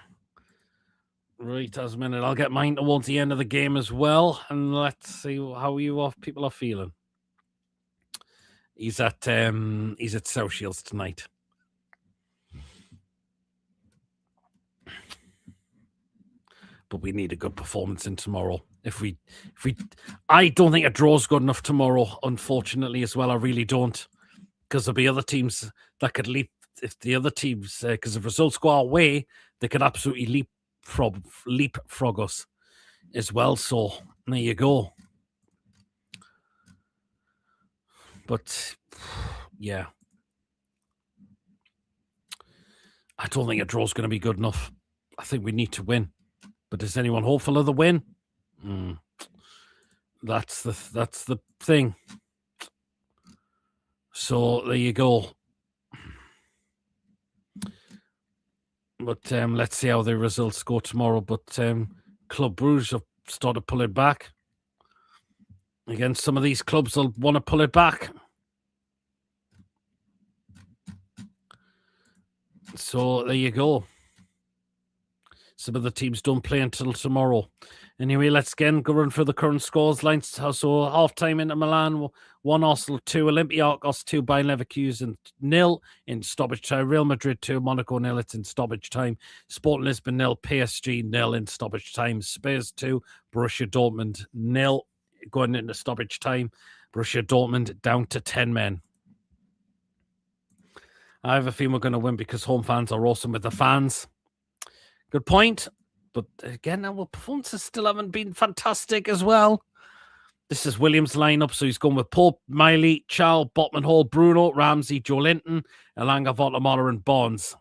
Right, as a minute, I'll get mine towards the end of the game as well, and let's see how people are feeling. He's at South Shields tonight. But we need a good performance in tomorrow. I don't think a draw's good enough tomorrow, unfortunately, as well. I really don't. because there'll be other teams that could leap. If the other teams, because if results go our way, they could absolutely leapfrog us as well. So there you go. But yeah, I don't think a draw's going to be good enough. I think we need to win. But is anyone hopeful of the win? That's the thing. So there you go. But let's see how the results go tomorrow. But Club Brugge have started pulling back. Again, some of these clubs will want to pull it back. So there you go. Some of the teams don't play until tomorrow. Anyway, let's again go run for the current scores lines. So half-time into Milan, 1 Arsenal, 2 Olympiacos, 2 Bayern Leverkusen, 0 in stoppage time. Real Madrid 2, Monaco 0, it's in stoppage time. Sporting Lisbon 0, PSG 0 in stoppage time. Spurs 2, Borussia Dortmund 0 going into stoppage time. Borussia Dortmund down to 10 men. I have a feeling we're going to win because home fans are awesome with the fans. Good point. But again, our performances still haven't been fantastic as well. This is Williams' lineup. So he's going with Pope, Miley, Chow, Botman Hall, Bruno, Ramsey, Joe Linton, Elanga, Votamala, and Bonds.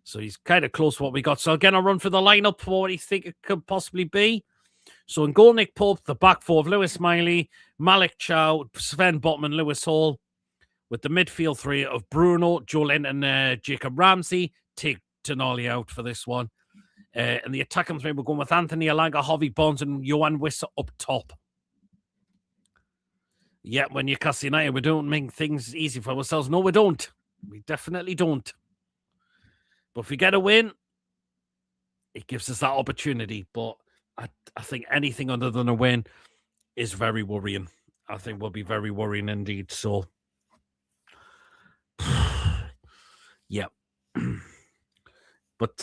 So he's kind of close to what we got. So again, I'll run for the lineup for what you think it could possibly be. So in goal, Nick Pope, the back four of Lewis Miley, Malik Chow, Sven Botman, Lewis Hall, with the midfield three of Bruno, Joe Linton, and Jacob Ramsey. Take Tonali out for this one. And the attacking three, we're going with Anthony Elanga, Javi Bonds, and Johan Wissa up top. Yeah, when Newcastle United, we don't make things easy for ourselves. No, we don't. We definitely don't. But if we get a win, it gives us that opportunity. But I think anything other than a win is very worrying. I think will be very worrying indeed. So, yeah. But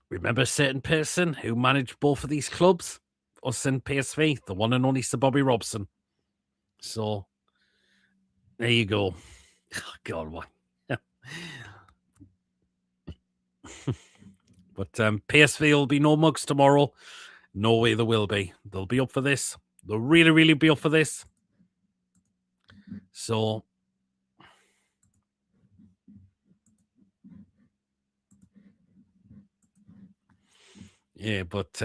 remember a certain person who managed both of these clubs? Us in PSV, the one and only Sir Bobby Robson. So, there you go. Oh, God, why? But PSV will be no mugs tomorrow. No way there will be. They'll be up for this. They'll really, really be up for this. So, yeah, but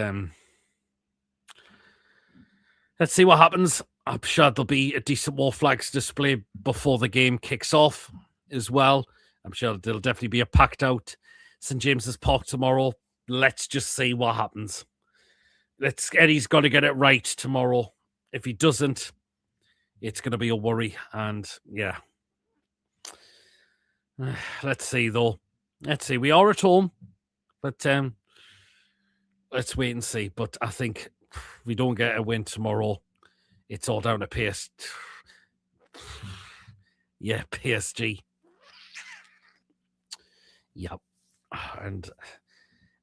let's see what happens. I'm sure there'll be a decent War Flags display before the game kicks off as well. I'm sure there'll definitely be a packed out St. James's Park tomorrow. Let's just see what happens. Eddie's got to get it right tomorrow. If he doesn't, it's going to be a worry. And yeah, let's see though. Let's see. We are at home, but let's wait and see. But I think if we don't get a win tomorrow, it's all down to PSG. Yep. And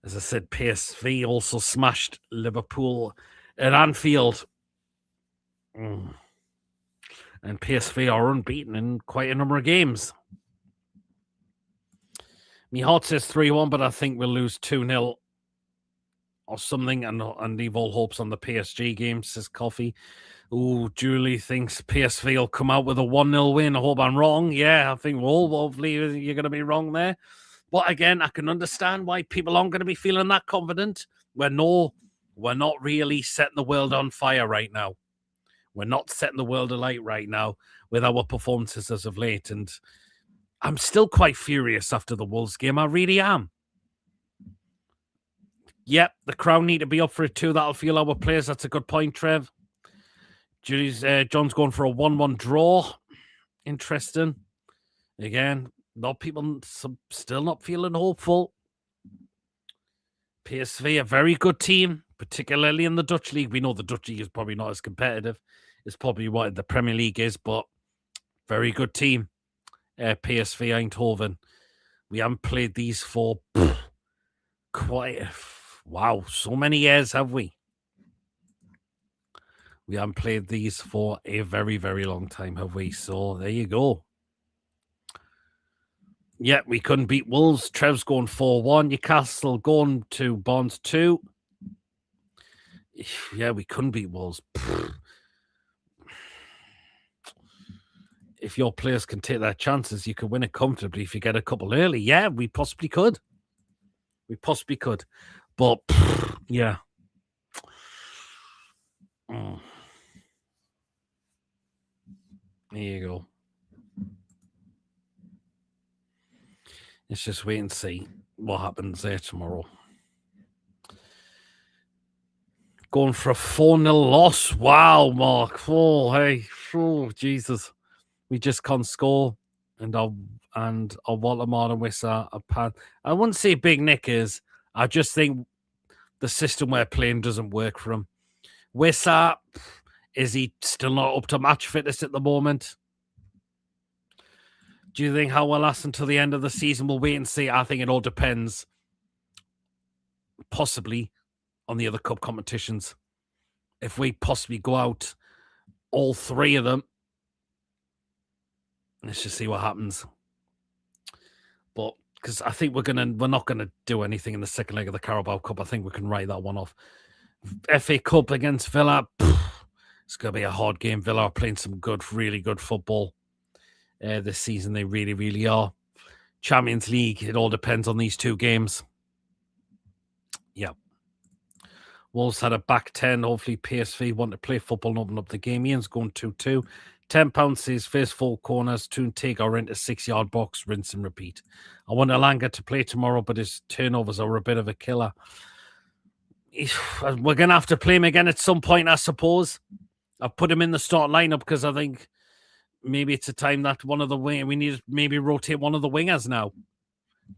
as I said, PSV also smashed Liverpool at Anfield. And PSV are unbeaten in quite a number of games. My heart says 3-1, but I think we'll lose 2-0 or something and leave all hopes on the PSG game, says Coffee. Oh, Julie thinks PSV will come out with a 1-0 win. I hope I'm wrong. Yeah, I think hopefully you're going to be wrong there. But again, I can understand why people aren't going to be feeling that confident. We're not really setting the world on fire right now. We're not setting the world alight right now with our performances as of late. And I'm still quite furious after the Wolves game. I really am. Yep, the crowd need to be up for it too. That'll fuel our players. That's a good point, Trev. John's going for a 1-1 draw. Interesting. Again, people still not feeling hopeful. PSV, a very good team, particularly in the Dutch league. We know the Dutch league is probably not as competitive. It's probably what the Premier League is, but very good team. PSV Eindhoven. We haven't played these for so many years, have we? We haven't played these for a very, very long time, have we? So there you go. Yeah, we couldn't beat Wolves. Trev's going 4-1. Newcastle going to Bonds 2. Yeah, we couldn't beat Wolves. If your players can take their chances, you could win it comfortably if you get a couple early. Yeah, we possibly could. We possibly could. But, yeah. There you go. Let's just wait and see what happens there tomorrow. Going for a 4-0 loss. Wow, Mark. Oh, hey. Oh, Jesus. We just can't score. And our Walter Martin Wissa, I wouldn't say big knickers. I just think the system we're playing doesn't work for him. Wissa, is he still not up to match fitness at the moment? Do you think Howe will last until the end of the season? We'll wait and see. I think it all depends, possibly, on the other cup competitions. If we possibly go out all three of them, let's just see what happens. But because I think we're not gonna do anything in the second leg of the Carabao Cup. I think we can write that one off. FA Cup against Villa, it's gonna be a hard game. Villa are playing some really good football this season. They really, really are. Champions League, it all depends on these two games. Yeah. Wolves had a back 10. Hopefully PSV want to play football and open up the game. Ian's going 2-2. £10 says first 4 corners, 2 and take or into 6-yard box, rinse and repeat. I want Alanga to play tomorrow, but his turnovers are a bit of a killer. We're going to have to play him again at some point, I suppose. I've put him in the start lineup because I think maybe it's a time that we need to maybe rotate one of the wingers now.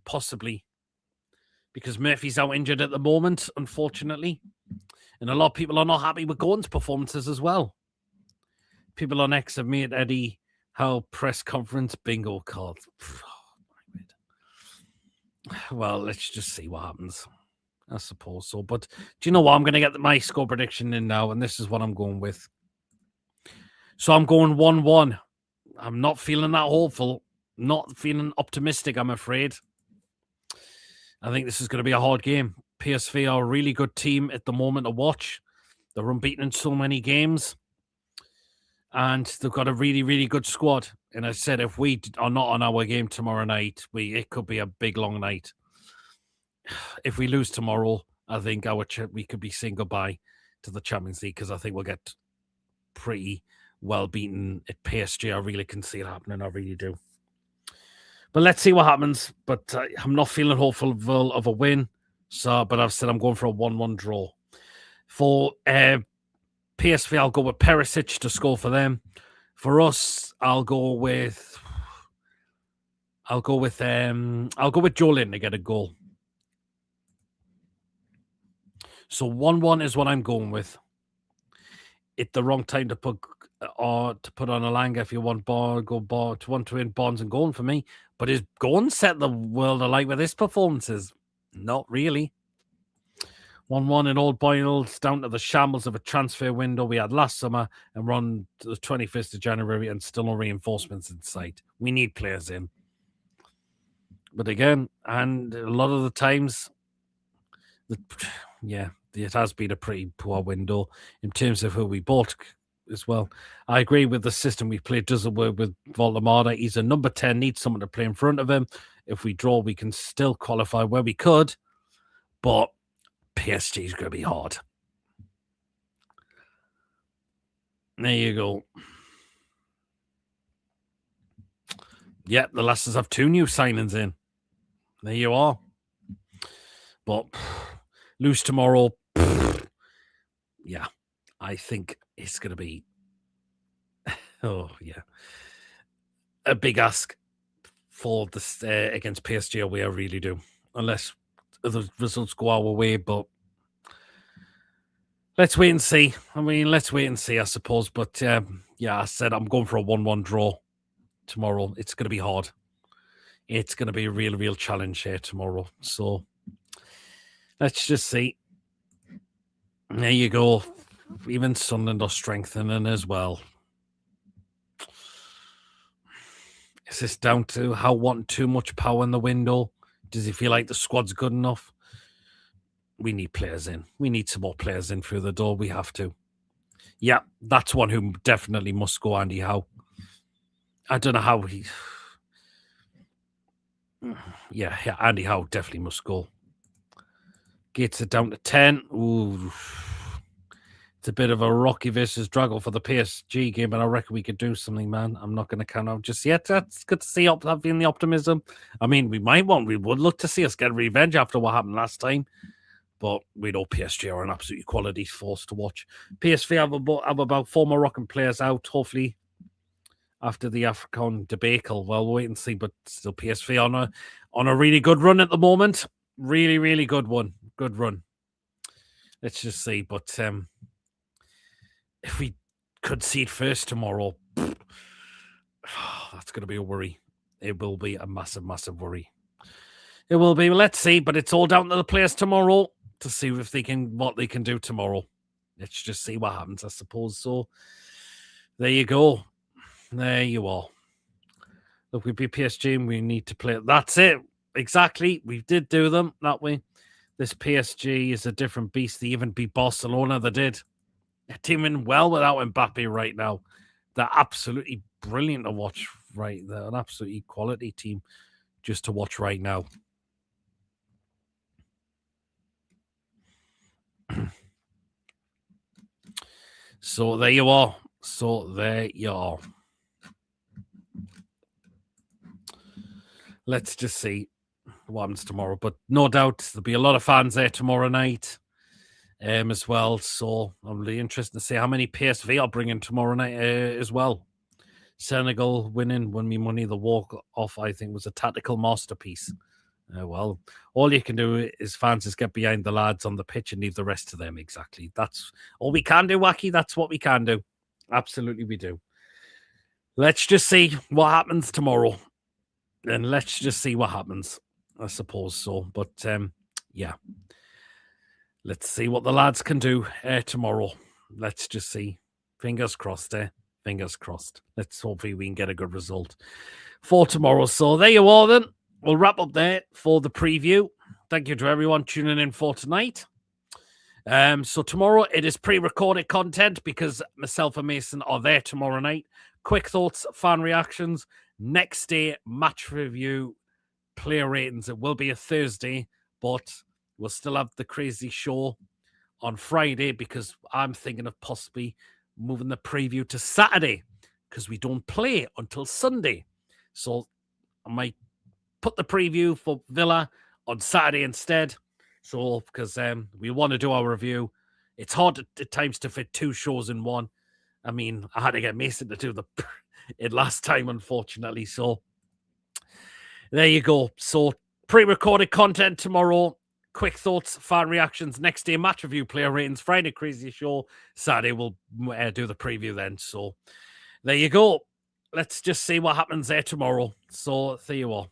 Possibly. Because Murphy's out injured at the moment, unfortunately. And a lot of people are not happy with Gordon's performances as well. People on X have made Eddie Howe press conference bingo card. Well, let's just see what happens. I suppose so. But do you know what? I'm going to get my score prediction in now, and this is what I'm going with. So I'm going 1-1. I'm not feeling that hopeful. Not feeling optimistic, I'm afraid. I think this is going to be a hard game. PSV are a really good team at the moment to watch. They're unbeaten in so many games. And they've got a really, really good squad. And I said, if we are not on our game tomorrow night, it could be a big, long night. If we lose tomorrow, I think we could be saying goodbye to the Champions League because I think we'll get pretty well beaten at PSG. I really can see it happening. I really do. But let's see what happens. But I'm not feeling hopeful of a win. But I've said I'm going for a 1-1 draw. For PSV, I'll go with Perisic to score for them. For us, I'll go with Joe Linton to get a goal. So 1-1 is what I'm going with. It's the wrong time to put on Alanga if you want to win Bonds and going for me. But is going set the world alight with his performances? Not really. 1-1 in Old Boyles, down to the shambles of a transfer window we had last summer, and we're on to the 21st of January and still no reinforcements in sight. We need players in. But again, and a lot of the times, it has been a pretty poor window in terms of who we bought as well. I agree with the system we played doesn't work with Voldemar. He's a number 10, needs someone to play in front of him. If we draw, we can still qualify where we could, but PSG is going to be hard. There you go. Yeah, the Lasses have 2 new signings in. There you are. But lose tomorrow. Yeah, I think it's going to be a big ask for this against PSG away. I really do, unless the results go our way. But let's wait and see. I suppose. But I said I'm going for a 1-1 draw tomorrow. It's going to be hard. It's going to be a real challenge here tomorrow. So let's just see. There you go. Even Sunderland are strengthening as well. Is this down to how wanting too much power in the window? Does he feel like the squad's good enough? We need players in. We need some more players in through the door. We have to. Yeah, that's one who definitely must go, Andy Howe. I don't know how he... Yeah, Andy Howe definitely must go. Gets it down to 10. Ooh. It's a bit of a Rocky versus Drago for the PSG game, but I reckon we could do something, man. I'm not going to count out just yet. That's good to see having the optimism. I mean, we would look to see us get revenge after what happened last time, but we know PSG are an absolutely quality force to watch. PSV have about 4 Moroccan players out, hopefully, after the AFCON debacle. Well, we'll wait and see, but still PSV on a really good run at the moment. Really, really good one. Good run. Let's just see, but... if we concede first tomorrow, that's going to be a worry. It will be a massive, massive worry. It will be. Let's see, but it's all down to the players tomorrow to see if what they can do tomorrow. Let's just see what happens, I suppose. So there you go. There you are. Look, we beat PSG and we need to play. That's it. Exactly. We did do them that way. This PSG is a different beast. They even beat Barcelona. They did. They're teaming well without Mbappe right now. They're absolutely brilliant to watch, right? They're an absolutely quality team just to watch right now. So there you are. Let's just see what happens tomorrow. But no doubt there'll be a lot of fans there tomorrow night. As well, so I'm really interested to see how many PSV are bringing tomorrow night as well. Senegal winning Win Me Money, the walk off, I think, was a tactical masterpiece. Well, all you can do is fans is get behind the lads on the pitch and leave the rest to them. Exactly. That's all we can do, Wacky. That's what we can do. Absolutely, we do. Let's just see what happens tomorrow. And let's just see what happens, I suppose so. But, yeah. Let's see what the lads can do tomorrow. Let's just see. Fingers crossed there. Fingers crossed. Let's hopefully we can get a good result for tomorrow. So there you are then. We'll wrap up there for the preview. Thank you to everyone tuning in for tonight. So tomorrow it is pre-recorded content because myself and Mason are there tomorrow night. Quick thoughts, fan reactions. Next day, match review, player ratings. It will be a Thursday, but... we'll still have the crazy show on Friday because I'm thinking of possibly moving the preview to Saturday because we don't play until Sunday. So I might put the preview for Villa on Saturday instead. So because we want to do our review. It's hard at times to fit 2 shows in one. I mean, I had to get Mason to do it last time, unfortunately. So there you go. So pre-recorded content tomorrow. Quick thoughts, fan reactions, next day match review, player ratings, Friday crazy show, Saturday we'll do the preview then. So there you go. Let's just see what happens there tomorrow. So there you are.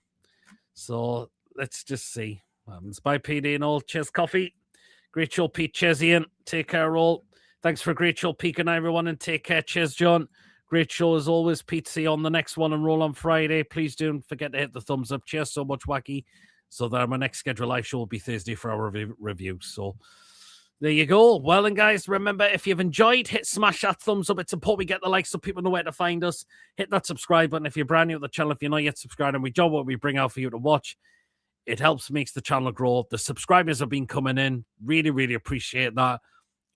So let's just see what happens. Bye, PD and all. Cheers, coffee. Great show, Pete. Cheers, Ian. Take care, all. Thanks for a great show, Pete, and everyone, and take care. Cheers, John. Great show as always. Pete, see you on the next one and roll on Friday. Please don't forget to hit the thumbs up. Cheers so much, Wacky. So that my next scheduled live show will be Thursday for our review. So there you go. Well, and guys, remember, if you've enjoyed, smash that thumbs up. It's important we get the likes so people know where to find us. Hit that subscribe button if you're brand new to the channel. If you're not yet subscribed, and we enjoy what we bring out for you to watch, it helps, makes the channel grow. The subscribers have been coming in. Really, really appreciate that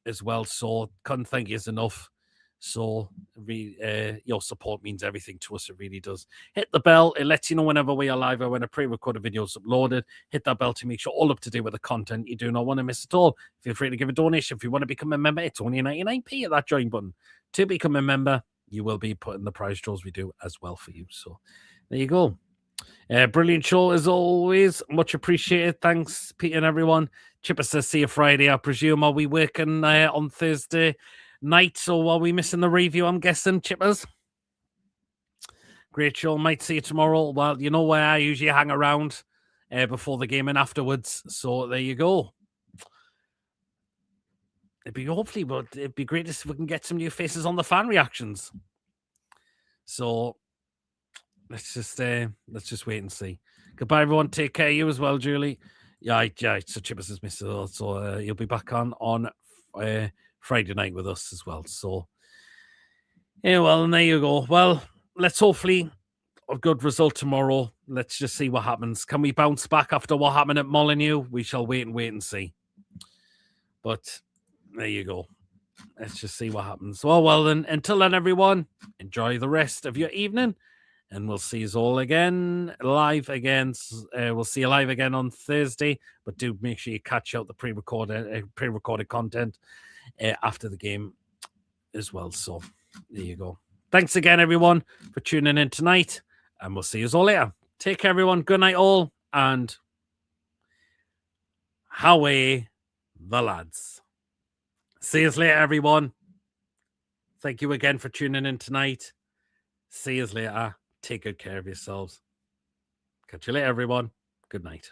as well. So can't thank you enough. So your support means everything to us. It really does. Hit the bell. It lets you know whenever we are live or when a pre-recorded video is uploaded. Hit that bell to make sure all up to date with the content. You do not want to miss it all. Feel free to give a donation. If you want to become a member, it's only 99p at that join button. To become a member, you will be putting the prize draws we do as well for you. So there you go. Brilliant show as always. Much appreciated. Thanks, Peter and everyone. Chipper says, see you Friday. I presume, are we working on Thursday night, so are we missing the review, I'm guessing, Chippers? Great show. Might see you tomorrow. Well, you know where I usually hang around before the game and afterwards. So there you go. it'd be great if we can get some new faces on the fan reactions. So let's just wait and see. Goodbye, everyone. Take care. You as well, Julie. Yeah. So Chippers has missed it. So you'll be back on Friday night with us as well. So yeah, well, and there you go. Well, let's hopefully a good result tomorrow. Let's just see what happens. Can we bounce back after what happened at Molineux? We shall wait and see. But there you go. Let's just see what happens. Well, then, until then, everyone, enjoy the rest of your evening. And we'll see you all again live again. We'll see you live again on Thursday. But do make sure you catch out the pre-recorded content after the game as well. So there you go. Thanks again, everyone, for tuning in tonight. And we'll see you all later. Take care, everyone. Good night, all. And Howe the lads. See you later, everyone. Thank you again for tuning in tonight. See you later. Take good care of yourselves. Catch you later, everyone. Good night.